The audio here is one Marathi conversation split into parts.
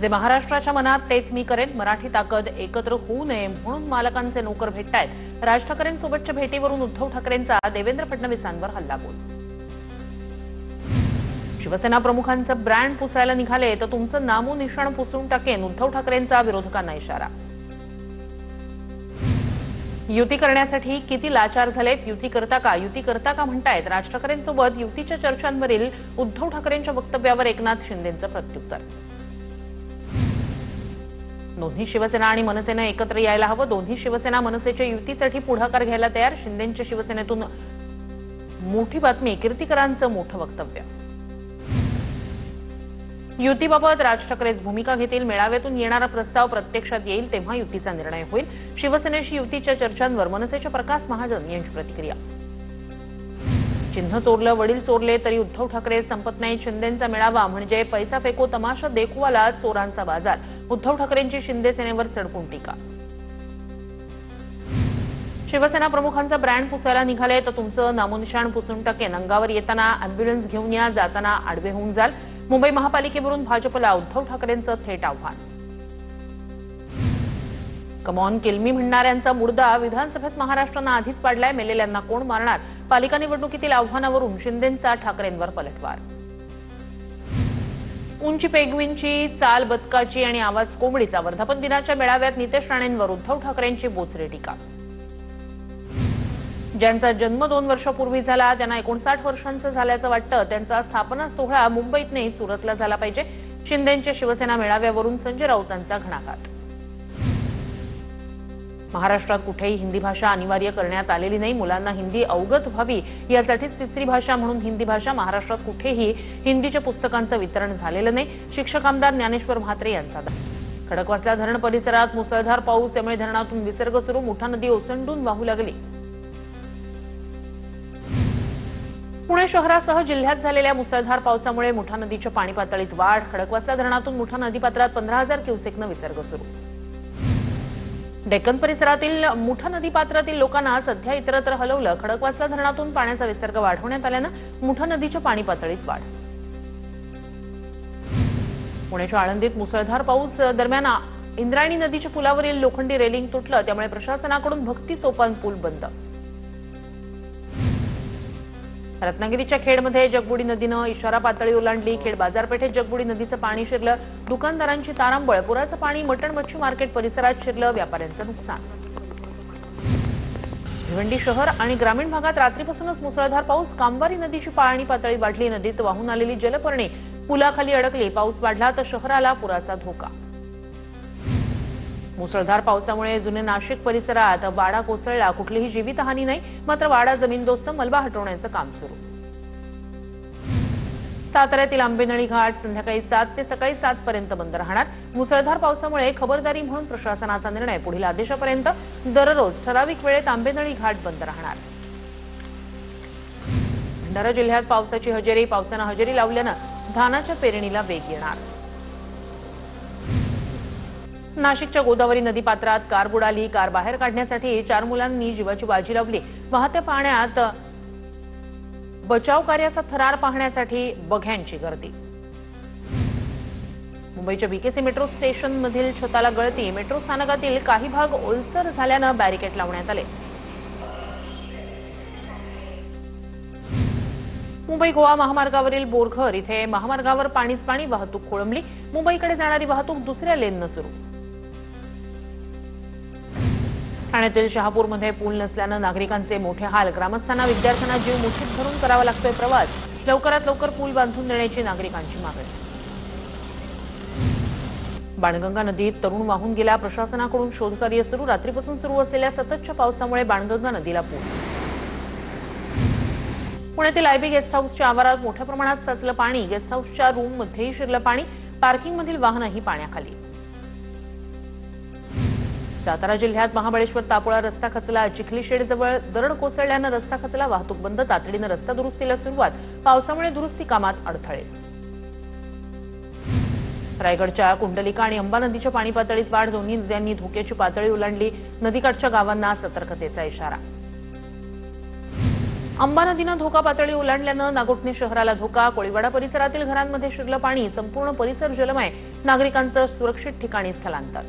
जे महाराष्ट्राच्या मनात तेच मी करेन, मराठी ताकद एकत्र होऊ नये म्हणून मालकांचे नोकर भेटतायत। राज ठाकरेंसोबतच्या भेटीवरून उद्धव ठाकरेंचा देवेंद्र फडणवीसांवर हल्लाबोल। शिवसेना प्रमुखांचं ब्रँड पुसायला निघाले तर तुमचं नामो निशाण पुसून टाकेन, उद्धव ठाकरेंचा विरोधकांना इशारा। युती करण्यासाठी किती लाचार झालेत, युती करता का म्हणतायत। राज ठाकरेंसोबत युतीच्या चर्चांवरील उद्धव ठाकरेंच्या वक्तव्यावर एकनाथ शिंदेंचं प्रत्युत्तर। दोन्ही शिवसेना आणि मनसेनं एकत्र यायला हवं, दोन्ही शिवसेना मनसेच्या युतीसाठी पुढाकार घ्यायला तयार। शिंदेंच्या शिवसेनेतून मोठी बातमी, कीर्तीकरांचं मोठं वक्तव्य। युतीबाबत राज ठाकरेच भूमिका घेतील, मेळाव्यातून येणारा प्रस्ताव प्रत्यक्षात येईल तेव्हा युतीचा निर्णय होईल। शिवसेनेशी युतीच्या चर्चांवर मनसेच्या प्रकाश महाजन यांची प्रतिक्रिया। चिन्ह चोरलं, वडील चोरले तरी उद्धव ठाकरे संपत नाही। शिंदेंचा मेळावा म्हणजे पैसा फेको तमाशा देखवाला, चोरांचा बाजार। उद्धव ठाकरेंची शिंदे सेनेवर सडकून टीका। शिवसेना प्रमुखांचा ब्रँड पुसायला निघाले तर तुमचं नामोनिशाण पुसून टाकेन। अंगावर येताना अँब्युलन्स घेऊन या, जाताना आडवे होऊन जाल। मुंबई महापालिकेवरून भाजपला उद्धव ठाकरेंचं थेट आव्हान। कमॉन किल्मी म्हणणाऱ्यांचा मुर्दा विधानसभेत महाराष्ट्रानं आधीच पाडलाय, मेलेल्यांना कोण मारणार। पालिका निवडणुकीतील आव्हानावरून शिंदेंचा ठाकरेंवर पलटवार। उंची पेंग्विनची, चाल बदकाची आणि आवाज कोंबडीचा। वर्धापन दिनाच्या मेळाव्यात नितेश राणेंवर उद्धव ठाकरेंची बोचरी टीका। ज्यांचा जन्म 2 वर्षापूर्वी झाला त्यांना 59 वर्षांचं झाल्याचं वाटतं, त्यांचा स्थापना सोहळा मुंबईत नाही सुरतला झाला पाहिजे। शिंदेंच्या शिवसेना मेळाव्यावरून संजय राऊतांचा घणाघात। महाराष्ट्रात कुठेही हिंदी भाषा अनिवार्य करण्यात आलेली नाही, मुलांना हिंदी अवगत व्हावी यासाठीच तिसरी भाषा म्हणून हिंदी भाषा। महाराष्ट्रात कुठेही हिंदीच्या पुस्तकांचं वितरण झालेलं नाही। शिक्षक आमदार ज्ञानेश्वर म्हात्रे यांचा खडकवासला धरण परिसरात मुसळधार पाऊस, त्यामुळे धरणातून विसर्ग सुरू, मुठा नदी ओसंडून वाहू लागली। पुणे शहरासह जिल्ह्यात झालेल्या मुसळधार पावसामुळे मुठा नदीच्या पाणी पातळीत वाढ। खडकवासला धरणातून मुठा नदीपात्रात 15,000 क्युसेकनं विसर्ग सुरू। डेक्कन परिसरातील मुठा नदीपात्रातील लोकांना सध्या इतरत्र हलवलं। खडकवासला धरणातून पाण्याचा विसर्ग वाढवण्यात आल्यानं मुठा नदीच्या पाणी पातळीत वाढ। पुण्याच्या आळंदीत मुसळधार पाऊस दरम्यान इंद्रायणी नदीच्या पुलावरील लोखंडी रेलिंग तुटलं, त्यामुळे प्रशासनाकडून भक्ती सोपान पूल बंद। रत्नागिरीच्या खेडमध्ये जगबुडी नदीनं इशारा पातळी ओलांडली। खेड बाजारपेठेत जगबुडी नदीचं पाणी शिरलं, दुकानदारांची तारांबळ। पुराचं पाणी मटण मच्छी मार्केट परिसरात शिरलं, व्यापाऱ्यांचं नुकसान। भिवंडी शहर आणि ग्रामीण भागात रात्रीपासूनच मुसळधार पाऊस। कामवारी नदीची पाणी पातळी वाढली, नदीत वाहून आलेली जलपर्णी पुलाखाली अडकली। पाऊस वाढला तर शहराला पुराचा धोका। मुसळधार पावसामुळे जुने नाशिक परिसरात वाडा कोसळला, कुठलीही जीवितहानी नाही, मात्र वाडा जमीनदोस्त, मलबा हटवण्याचं काम सुरू। साताऱ्यातील आंबेनळी घाट संध्याकाळी 7 ते सकाळी 7 पर्यंत बंद राहणार। मुसळधार पावसामुळे खबरदारी म्हणून प्रशासनाचा निर्णय, पुढील आदेशापर्यंत दररोज ठराविक वेळेत आंबेनळी घाट बंद राहणार। भंडारा जिल्ह्यात पावसाची हजेरी, पावसानं हजेरी लावल्यानं धानाच्या पेरणीला वेग येणार। नाशिकच्या गोदावरी नदीपात्रात कार बुडाली, कार बाहेर काढण्यासाठी 4 मुलांनी जीवाची बाजी लावली। वाहत्या पाण्यात बचाव कार्याचा थरार पाहण्यासाठी बघ्यांची गर्दी। मुंबईच्या बीकेसी मेट्रो स्टेशनमधील छताला गळती, मेट्रो स्थानकातील काही भाग ओलसर झाल्यानं बॅरिकेड लावण्यात आले। मुंबई गोवा महामार्गावरील बोरघर इथे महामार्गावर पाणीच पाणी, वाहतूक खोळंबली। मुंबईकडे जाणारी वाहतूक दुसऱ्या लेननं सुरू। ठाण्यातील शहापूरमध्ये पूल नसल्यानं नागरिकांचे मोठे हाल, ग्रामस्थांना विद्यार्थ्यांना जीव मुठीत धरून करावा लागतोय प्रवास। लवकरात लवकर पूल बांधून देण्याची नागरिकांची मागणी। बाणगंगा नदीत तरुण वाहून गेला, प्रशासनाकडून शोधकार्य सुरू। रात्रीपासून सुरू असलेल्या सततच्या पावसामुळे बाणगंगा नदीला पूर। पुण्यातील आयबी गेस्ट हाऊसच्या आवारात मोठ्या प्रमाणात साचलं पाणी, गेस्ट हाऊसच्या रूममध्येही शिरलं पाणी, पार्किंगमधील वाहनंही पाण्याखाली। सातारा जिल्ह्यात महाबळेश्वर तापोळा रस्ता खचला, चिखलीशेडजवळ दरड कोसळल्यानं रस्ता खचला, वाहतूक बंद। तातडीनं रस्ता दुरुस्तीला सुरुवात, पावसामुळे दुरुस्ती कामात अडथळे। रायगडच्या कुंडलिका आणि अंबा नदीच्या पाणी पातळीत वाढ, दोन्ही नद्यांनी धोक्याची पातळी ओलांडली। नदीकाठच्या गावांना सतर्कतेचा इशारा। अंबा नदीनं धोका पातळी ओलांडल्यानं नागोठणे शहराला धोका. कोळीवाडा परिसरातील घरांमध्ये शिरलं पाणी. संपूर्ण परिसर जलमय. नागरिकांचं सुरक्षित ठिकाणी स्थलांतर.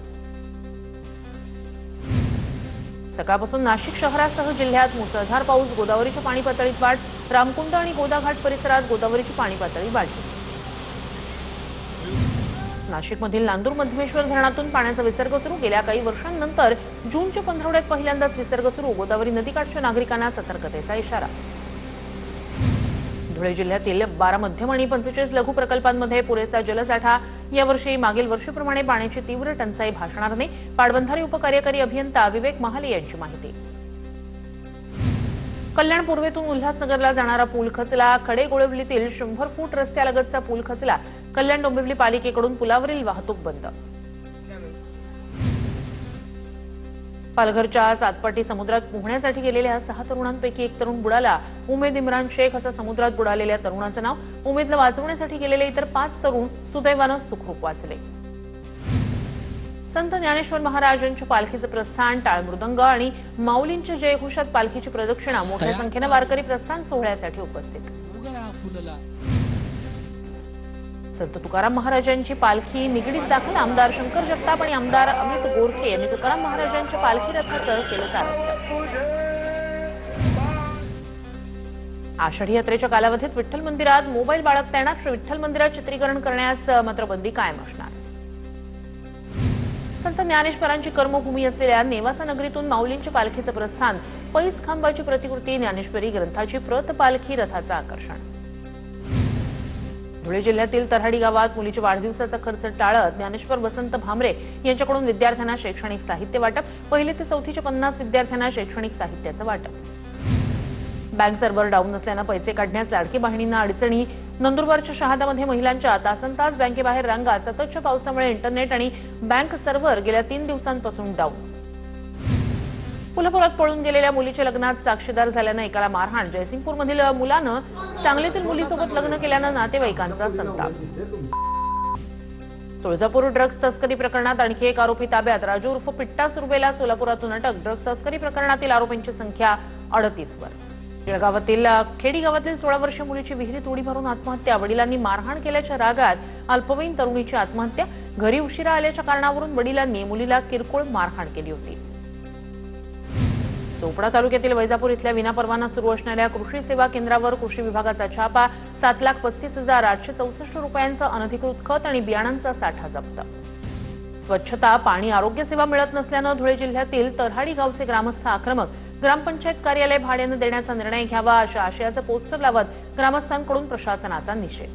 सकाळपासून नाशिक शहरासह जिल्ह्यात मुसळधार पाऊस. गोदावरीच्या पाणी पातळीत वाढ. रामकुंड आणि गोदाघाट परिसरात गोदावरीची पाणी पातळी वाढली. नाशिकमधील नांदूर मध्यमेश्वर धरणातून पाण्याचा विसर्ग सुरू. गेल्या काही वर्षांनंतर जूनच्या पंधरवड्यात पहिल्यांदाच विसर्ग सुरू. गोदावरी नदीकाठच्या नागरिकांना सतर्कतेचा इशारा. धुळे जिल्ह्यातील 12 मध्यम आणि 45 लघु प्रकल्पांमध्ये पुरेसा जलसाठा. यावर्षी मागील वर्षीप्रमाणे पाण्याची तीव्र टंचाई भासणार नाही. पाटबंधारे उपकार्यकारी अभियंता विवेक महाले यांची माहिती. कल्याण पूर्वेतून उल्हासनगरला जाणारा पूल खचला. खडेगोळवलीतील 100 फूट रस्त्यालगतचा पूल खचला. कल्याण डोंबिवली पालिकेकडून पुलावरील वाहतूक बंद. पालघरच्या सातपाटी समुद्रात पोहण्यासाठी गेलेल्या 6 तरुणांपैकी एक तरुण बुडाला. उमेद इम्रान शेख असं समुद्रात बुडालेल्या तरुणाचं नाव. उमेदला वाचवण्यासाठी गेलेले इतर 5 तरुण सुदैवानं सुखरूप वाचले. संत ज्ञानेश्वर महाराजांच्या पालखीचं प्रस्थान. टाळ मृदंग आणि माऊलींच्या जयघोषात पालखीची प्रदक्षिणा. मोठ्या संख्येनं वारकरी प्रस्थान सोहळ्यासाठी उपस्थित. संत तुकाराम महाराजांची पालखी निगडीत दाखल. आमदार शंकर जगताप आणि आमदार अमित गोरखे यांनी तुकाराम महाराजांच्या पालखी रथाचं केलं सारथ्य. आषाढी यात्रेच्या कालावधीत विठ्ठल मंदिरात मोबाईल बाळगता येणार. श्री विठ्ठल मंदिरात चित्रीकरण करण्यास मात्र बंदी कायम असणार. संत ज्ञानेश्वरांची कर्मभूमी असलेल्या नेवासा नगरीतून माऊलींच्या पालखीचं प्रस्थान. पैस खांबाची प्रतिकृती. ज्ञानेश्वरी ग्रंथाची प्रत पालखी रथाचं आकर्षण. धुळे जिल्ह्यातील तरहाडी गावात मुलीच्या वाढदिवसाचा खर्च टाळत ज्ञानेश्वर वसंत भामरे यांच्याकडून विद्यार्थ्यांना शैक्षणिक साहित्य वाटप. 1ली ते 4थीच्या 50 विद्यार्थ्यांना शैक्षणिक साहित्याचं वाटप. बँक सर्व्हर डाऊन असल्यानं पैसे काढण्यास लाडकी बहिणींना अडचणी. नंदुरबारच्या शहादामध्ये महिलांच्या तासनतास बँकेबाहेर रांगा. सततच्या पावसामुळे इंटरनेट आणि बँक सर्व्हर गेल्या 3 दिवसांपासून डाऊन. कोल्हापुरात पळून गेलेल्या मुलीच्या लग्नात साक्षीदार झाल्यानं एकाला मारहाण. जयसिंगपूरमधील मुलानं सांगलीतील मुलीसोबत लग्न केल्यानं नातेवाईकांचा संताप. तुळजापूर ड्रग्ज तस्करी प्रकरणात आणखी एक आरोपी ताब्यात. राजू उर्फ पिट्टा सुरवेला सोलापुरातून अटक. ड्रग्ज तस्करी प्रकरणातील आरोपींची संख्या 38 वर. जळगावातील खेडी गावातील 16 वर्षीय मुलीची विहिरीत उडी मारून आत्महत्या. वडिलांनी मारहाण केल्याच्या रागात अल्पवयीन तरुणीची आत्महत्या. घरी उशिरा आल्याच्या कारणावरून वडिलांनी मुलीला किरकोळ मारहाण केली होती. चोपडा तालुक्यातील वैजापूर इथल्या विनापरवाना सुरू असणाऱ्या कृषी सेवा केंद्रावर कृषी विभागाचा छापा. 7,35,864 रुपयांचा अनधिकृत खत आणि बियाणांचा साठा जप्त. स्वच्छता, पाणी, आरोग्य सेवा मिळत नसल्यानं धुळे जिल्ह्यातील तरहाडी गावचे ग्रामस्थ आक्रमक. ग्रामपंचायत कार्यालय भाड्यानं देण्याचा निर्णय घ्यावा अशा आशयाचं पोस्टर लावत ग्रामस्थांकडून प्रशासनाचा निषेध.